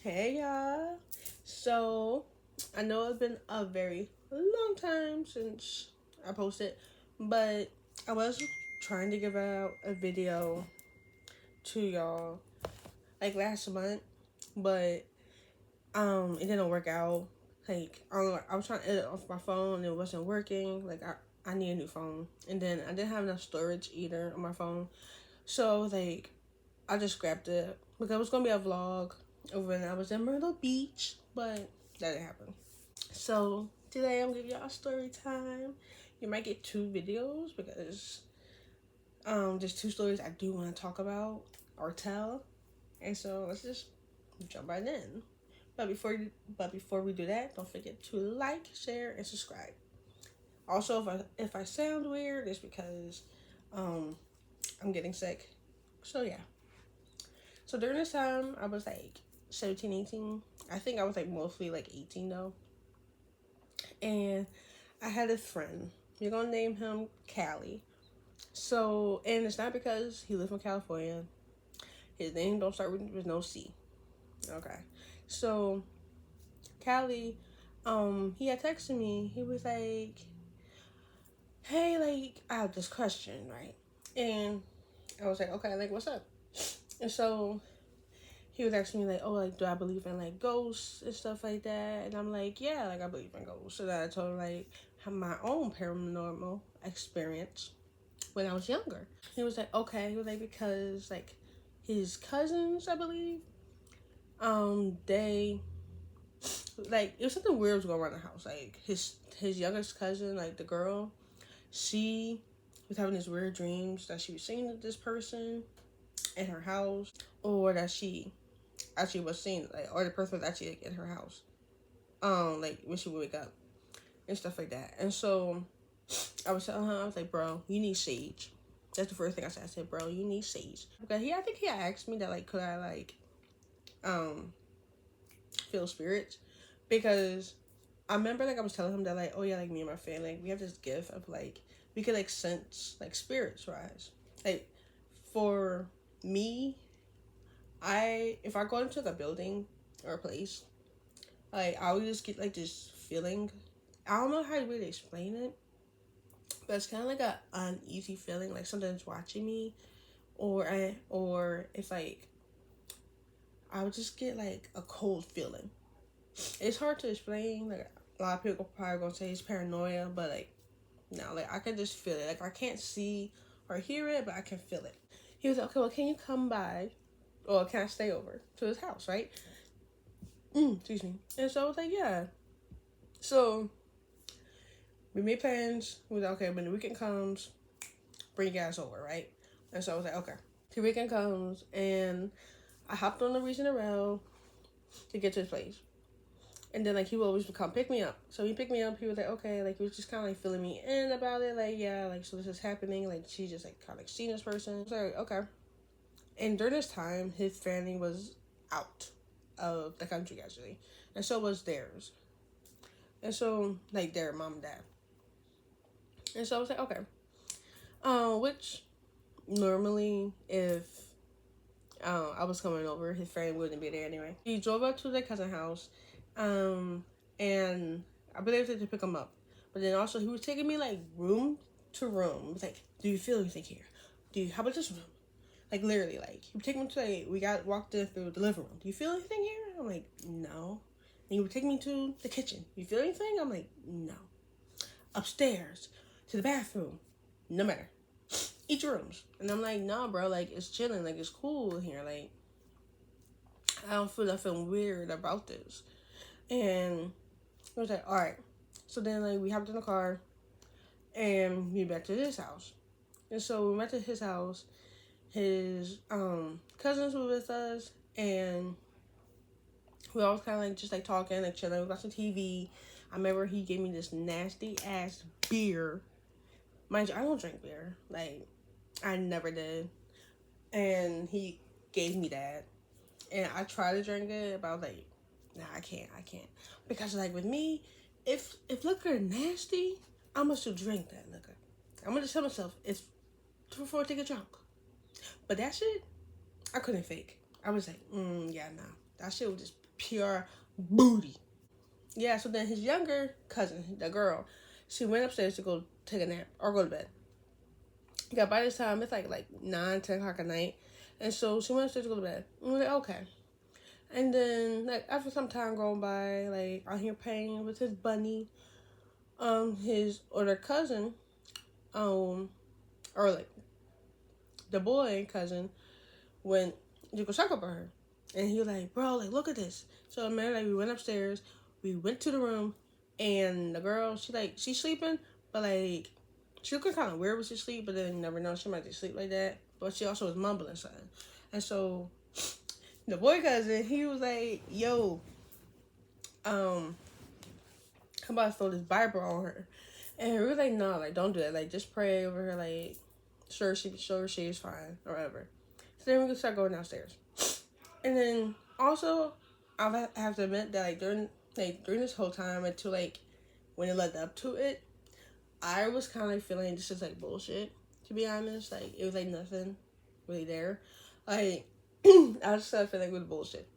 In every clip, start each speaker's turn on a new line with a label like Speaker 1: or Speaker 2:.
Speaker 1: Hey y'all. So I know it's been a very long time since I posted, but I was trying to give out a video to y'all like last month, but it didn't work out. Like I was trying to edit off my phone and it wasn't working. Like I need a new phone, and then I didn't have enough storage either on my phone. So like I just scrapped it because it was gonna be a vlog over when I was in Myrtle Beach, but that didn't happen. So today I'm giving y'all a story time. You might get two videos because there's two stories I do want to talk about or tell, and so let's just jump right in. But before we do that, don't forget to like, share, and subscribe. Also, if I sound weird, it's because um I'm getting sick. So yeah. So during this time, I was like 17, 18. I think I was like mostly like 18 though. And I had a friend. You're gonna name him Callie. So, and it's not because he lived in California. His name don't start with no C. Okay. So, Callie, he had texted me. He was like, "Hey, like, I have this question, right?" And I was like, "Okay, like, what's up?" And so he was asking me like, "Oh, like, do I believe in like ghosts and stuff like that?" And I'm like, "Yeah, like I believe in ghosts." So then I told him like have my own paranormal experience when I was younger. He was like, "Okay." He was like, because like his cousins, I believe, they like it was something weird was going around the house. Like his youngest cousin, like the girl, she was having these weird dreams that she was seeing this person in her house, or that she actually was seeing, like, or the person was actually like, in her house, like when she would wake up and stuff like that. And so I was telling her, I was like, "Bro, you need sage." That's the first thing I said. I said, "Bro, you need sage." Because I think he asked me that, like, could I like um feel spirits? Because I remember like I was telling him that like, oh yeah, like me and my family, like, we have this gift of like we could like sense like spirits rise. Like for me, if I go into like a building or a place, like I would just get like this feeling. I don't know how to really explain it, but it's kind of like a uneasy feeling, like something's watching me, or if like I would just get like a cold feeling. It's hard to explain. Like a lot of people probably gonna say it's paranoia, but like no, like I can just feel it. Like I can't see or hear it, but I can feel it. He was like, "Okay, well, can you come by, or can I stay over to his house?" Right? Excuse me. And so I was like, "Yeah." So we made plans. We was like, "Okay, when the weekend comes, bring you guys over, right?" And so I was like, "Okay." The weekend comes, and I hopped on the Reason Rail to get to his place. And then like he would always come pick me up. So he picked me up. He was like, "Okay," like he was just kind of like filling me in about it. Like, yeah, like so this is happening. Like she just like kind of like seen this person. I was like, okay. And during this time, his family was out of the country actually, and so was theirs. And so like their mom and dad. And so I was like, okay. Which normally if I was coming over, his family wouldn't be there anyway. He drove up to their cousin's house, and I believe they to pick him up. But then also he was taking me like room to room. He was like, "Do you feel anything here? How about this room?" Like literally, like he would take me to like we got walked in through the living room. "Do you feel anything here?" I'm like, "No." And he would take me to the kitchen. "You feel anything?" I'm like, "No." Upstairs to the bathroom. No matter. Each rooms. And I'm like, "No, bro, like it's chilling, like it's cool here. Like I don't feel nothing weird about this." And I was like, "All right." So then like we hopped in the car and we back to his house. And so we went to his house. His cousins were with us, and we all was kind of like just like talking, like chilling, watching TV. I remember he gave me this nasty ass beer. Mind you, I don't drink beer. Like I never did, and he gave me that, and I tried to drink it, but I was like, "Nah, I can't, because like with me, if liquor nasty, I'm gonna still drink that liquor. I'm gonna just tell myself it's before I take a drunk. But that shit, I couldn't fake. I was like, yeah, nah, that shit was just pure booty. Yeah, so then his younger cousin, the girl, she went upstairs to go take a nap or go to bed. Yeah, by this time it's like 9, 10 o'clock at night. And so she went upstairs to go to bed. And we're like, okay. And then like after some time going by, like I hear playing with his bunny, his older cousin, or like the boy cousin went to go check up on her. And he was like, bro, like look at this. So man, like we went upstairs, we went to the room, and the girl, she's sleeping, but like she looking kind of weird when she sleep, but then you never know, she might just sleep like that. But she also was mumbling something. And so the boy cousin, he was like, yo, I'm about to throw this Bible on her. And we were like, no, like don't do that. Like just pray over her, like sure she is fine or whatever. So then we could start going downstairs. And then also I have to admit that like during this whole time until like when it led up to it, I was kind of like feeling this is like bullshit, to be honest. Like it was like nothing really there. Like I was just feeling like it was bullshit.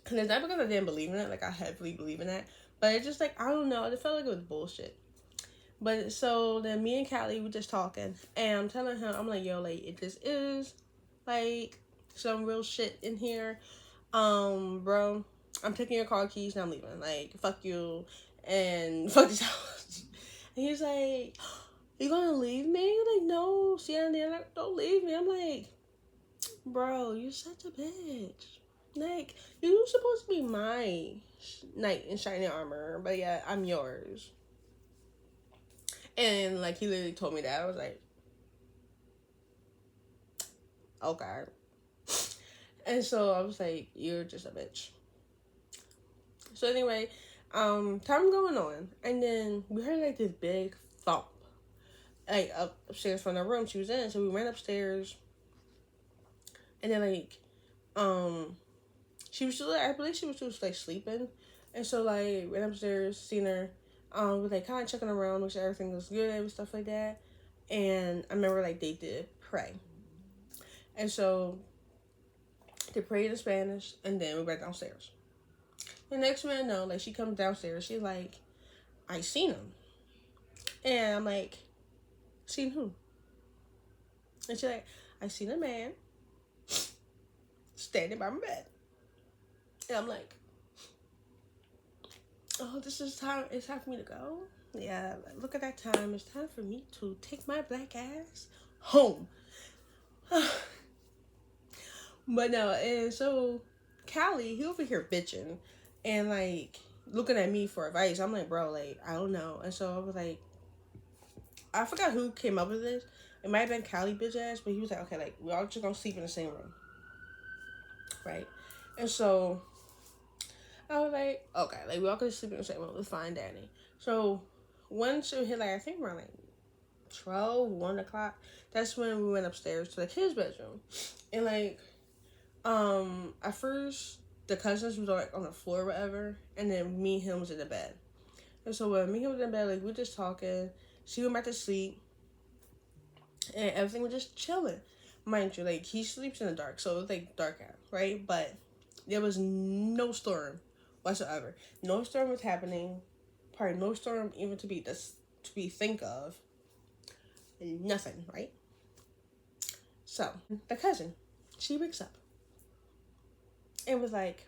Speaker 1: And it's not because I didn't believe in it, like I heavily believe in that. But it's just like I don't know, I just felt like it was bullshit. But so then me and Callie were just talking, and I'm telling her, I'm like, yo, like it just is like some real shit in here. Bro, I'm taking your car keys and I'm leaving. Like, fuck you and fuck this house. And he's like, you gonna leave me? Like, no, Sienna, like, don't leave me. I'm like, bro, you're such a bitch. Like, you're supposed to be my knight in shining armor, but yeah, I'm yours. And like, he literally told me that. I was like, okay. And so I was like, you're just a bitch. So anyway, time going on, and then we heard like this big thump, like upstairs from the room she was in. So we went upstairs, and then like, she was still, I believe she was just like sleeping, and so like went upstairs, seen her, was like kind of checking around, make sure everything was good and stuff like that. And I remember like they did pray, and so they prayed in Spanish, and then we went downstairs. The next man, no, like she comes downstairs. She's like, I seen him, and I'm like, seen who? And she's like, I seen a man standing by my bed, and I'm like, oh, this is time. It's time for me to go. Yeah, look at that time. It's time for me to take my black ass home. But no, and so Callie, he over here bitching and like looking at me for advice. I'm like, bro, like I don't know. And so I was like, I forgot who came up with this. It might have been Callie bitch ass, but he was like, okay, like we're all just gonna sleep in the same room, right? And so I was like, okay, like we all gonna sleep in the same room. It's fine, Danny. So once it hit like I think around like 12, 1 o'clock, that's when we went upstairs to like his bedroom, and like at first the cousins was like on the floor or whatever, and then me and him was in the bed. And so when me and him was in bed, like we were just talking, she went back to sleep, and everything was just chilling. Mind you, like he sleeps in the dark, so it was like dark out, right? But there was no storm whatsoever. No storm was happening. Probably no storm even to be think of. Nothing, right? So the cousin, she wakes up and was like,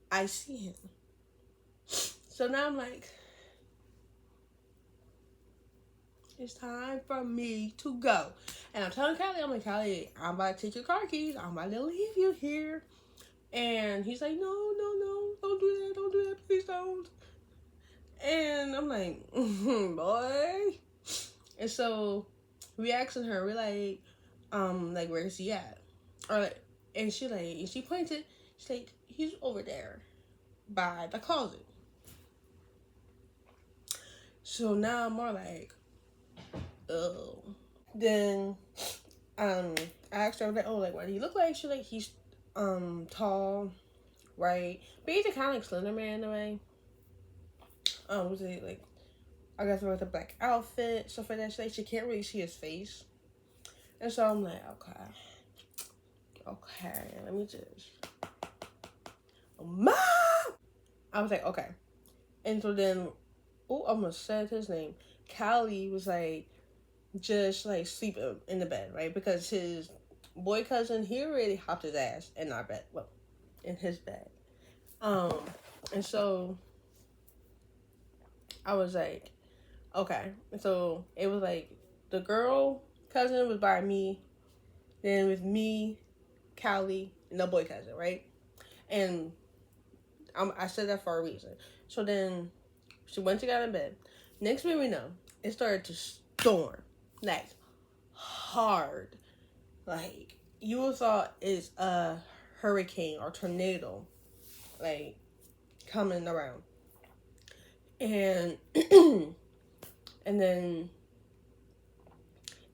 Speaker 1: I see him. So now I'm like, it's time for me to go. And I'm telling Callie, I'm like, Callie, I'm about to take your car keys. I'm about to leave you here. And he's like, no, don't do that, please don't. And I'm like, boy. And so we asking her, we're like where is he at? Or like, and she pointed, she's like, he's over there by the closet. So now I'm more like, oh. Then I asked her, like, oh, like what do he look like? She's like, he's tall, right? But he's a kind of like Slender Man in a way. Was it like, I guess with a black outfit, stuff like that. She's like, she can't really see his face. And so I'm like, okay, let me just Mom! I was like, okay. And so then, oh, I almost said his name. Callie was like, just like sleeping in the bed, right? Because his boy cousin, he already hopped his ass in our bed. Well, in his bed. Um, and so I was like, okay. And so it was like the girl cousin was by me, then with me, Callie, and the boy cousin, right? And I said that for a reason. So then she went to get in bed. Next thing we know, it started to storm, like hard. Like you would thought it's a hurricane or tornado, like coming around. And and then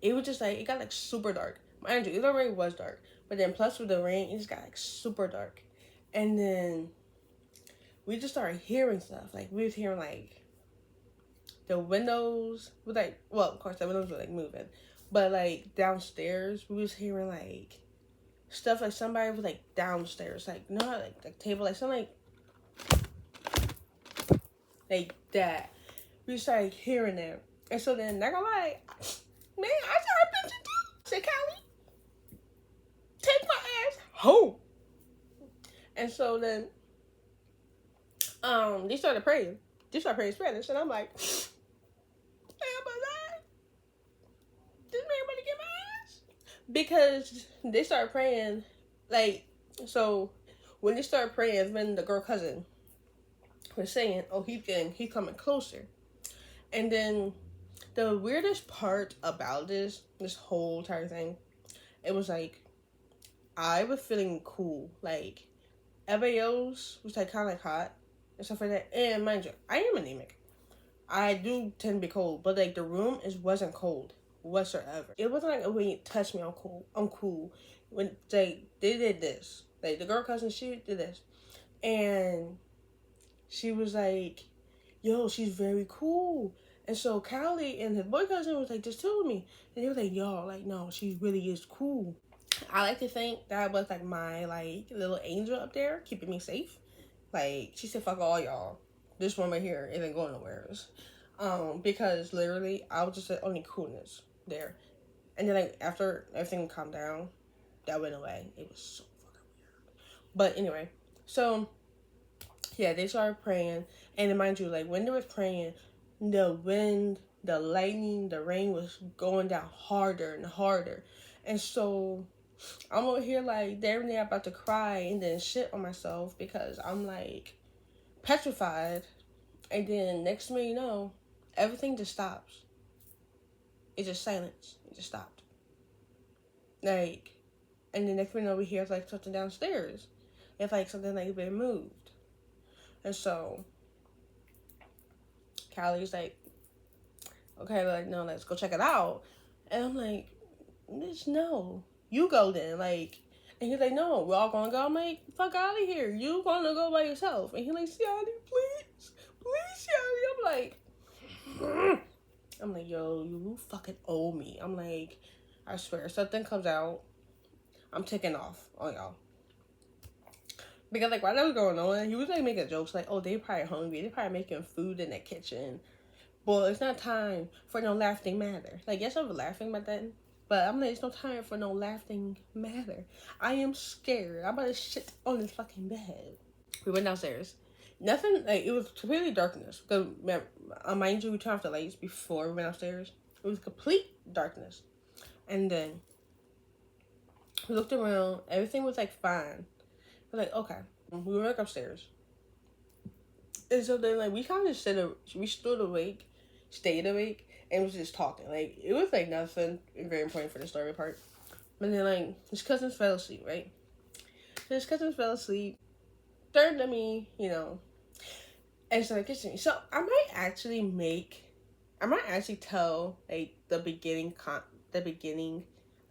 Speaker 1: it was just like it got like super dark. Mind you, it already was dark, but then plus with the rain, it just got like super dark. And then we just started hearing stuff. Like we was hearing like the windows was like, well, of course the windows were like moving, but like downstairs we was hearing like stuff like somebody was like downstairs, like not like table, like something like that. We started hearing it, and so then not gonna lie, man, I started bitching too. I said, Callie, take my ass home. And so then they started praying. They started praying Spanish, and I'm like, this man better get my ass. Because they started praying, like, so when they started praying, when the girl cousin was saying, oh, he's coming closer. And then the weirdest part about this whole entire thing, it was like, I was feeling cool. Like, everybody else was like kind of like hot and stuff like that. And mind you, I am anemic. I do tend to be cold, but like the room wasn't cold whatsoever. It wasn't like when you touched me, I'm cool. When they did this, like the girl cousin, she did this, and she was like, "Yo, she's very cool." And so Callie and his boy cousin was like, just told me, and he was like, "Yo, like no, she really is cool." I like to think that was like my like little angel up there keeping me safe. Like she said, "Fuck all y'all. This one right here isn't going nowhere." Because literally I was just the only coolness there. And then like after everything calmed down, that went away. It was so fucking weird. But anyway, so yeah, they started praying, and mind you, like when they was praying, the wind, the lightning, the rain was going down harder and harder. And so I'm over here like damn near about to cry and then shit on myself because I'm like petrified. And then next thing you know, everything just stops. It's just silence. It just stopped. Like, and the next thing you know, we hear like something downstairs. It's like something like been moved. And so Callie's like, okay, like no, let's go check it out. And I'm like, bitch, no, you go then. Like, and he's like, no, we're all gonna go. I'm like, fuck out of here. You gonna go by yourself? And he's like, Siani, please, Siani. I'm like, yo, you fucking owe me. I'm like, I swear, if something comes out, I'm taking off on y'all. Because like while that was going on, he was like making jokes like, oh, they probably hungry. They probably making food in the kitchen. Well, it's not time for no laughing matter. Like, yes, I was laughing about that. But I'm like, it's no time for no laughing matter. I am scared. I'm about to shit on this fucking bed. We went downstairs. Nothing, like, it was completely darkness. Because, mind you, we turned off the lights before we went upstairs. It was complete darkness. And then we looked around. Everything was, like, fine. We're like, okay. We went back upstairs. And so then, like, we kind of we stood awake, stayed awake, and was just talking. Like, it was, like, nothing very important for the story part. But then, like, his cousins fell asleep, right? So his cousins fell asleep, turned to me, you know, and started kissing me. So I might actually tell, like, the beginning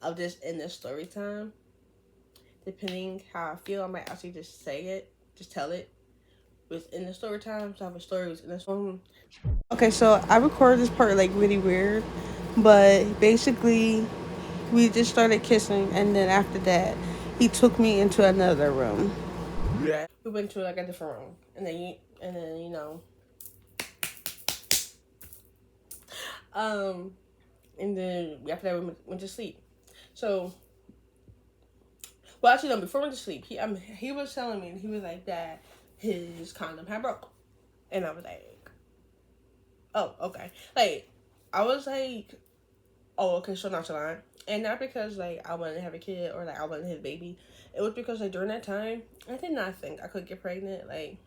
Speaker 1: of this in the story time. Depending how I feel, I might actually just tell it within the story time. So I have a story within this one. Okay, so I recorded this part like really weird, but basically we just started kissing, and then after that he took me into another room. We went to like a different room, and then you know, um, and then after that we went to sleep. So, well, actually, no. Before we went to sleep, he was telling me, he was like that his condom had broke, and I was like, oh, okay. Like, I was like, oh, okay, so not to lie. And not because, like, I wanted to have a kid or, like, I wanted to have a baby. It was because, like, during that time, I did not think I could get pregnant. Like,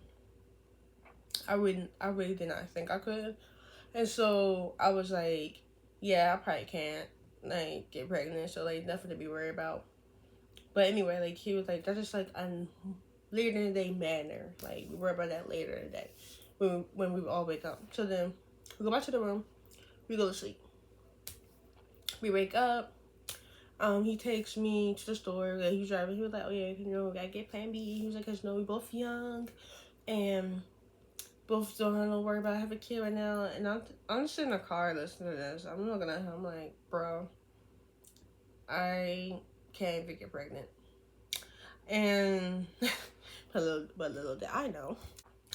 Speaker 1: I really did not think I could. And so, I was like, yeah, I probably can't, like, get pregnant. So, like, nothing to be worried about. But anyway, like, he was like, that's just, like, a later in the day manner. Like, we worry about that later in the day. When we all wake up. So then, we go back to the room. We go to sleep. We wake up. He takes me to the store. Like, he's driving. He was like, "Oh yeah, you know, we gotta get Plan B." He was like, "Cause no, we both young, and both don't have no worry about having a kid right now." And I'm just in the car listening to this. I'm looking at him like, "Bro, I can't even get pregnant." And but little did I know,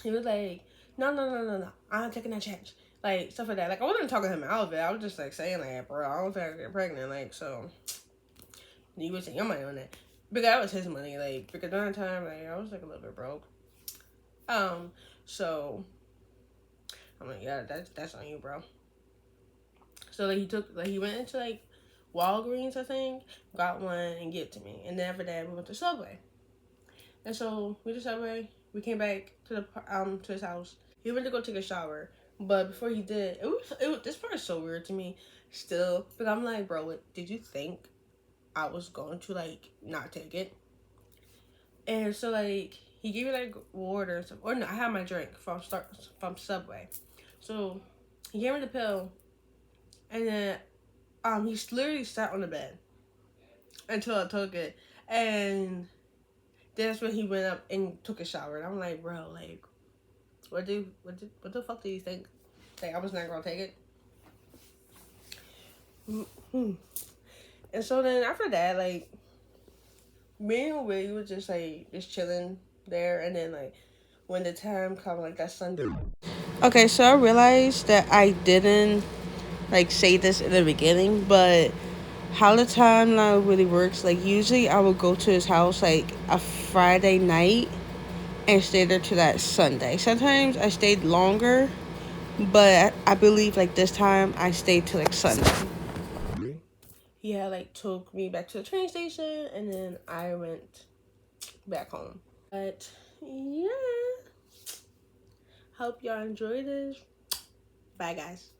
Speaker 1: he was like, "No, I'm taking that chance." Like stuff like that. Like I wasn't talking him out of it. I was just like saying like, "Bro, I don't think I can get pregnant." Like so. You would your money on that. Because that was his money, like, because during the time, like, I was, like, a little bit broke. So, I'm like, yeah, that's on you, bro. So, like, he went into, like, Walgreens, I think, got one, and gave it to me. And then after that, we went to Subway. And so, we went to Subway, we came back to his house. He went to go take a shower. But before he did, this part is so weird to me, still. But I'm like, bro, did you think I was going to, like, not take it? And so like he gave me like water and stuff. Or no, I had my drink from Subway. So he gave me the pill, and then he literally sat on the bed until I took it, and that's when he went up and took a shower. And I'm like, bro, like, what the fuck do you think? Like I was not gonna take it. Mm-hmm. And so then after that, like me and Willie was just chilling there, and then like when the time come like that Sunday. Okay, so I realized that I didn't like say this in the beginning, but how the timeline really works, like usually I would go to his house like a Friday night and stay there to that Sunday. Sometimes I stayed longer, but I believe like this time I stayed till like Sunday. He had like took me back to the train station and then I went back home. But yeah, hope y'all enjoy this. Bye guys.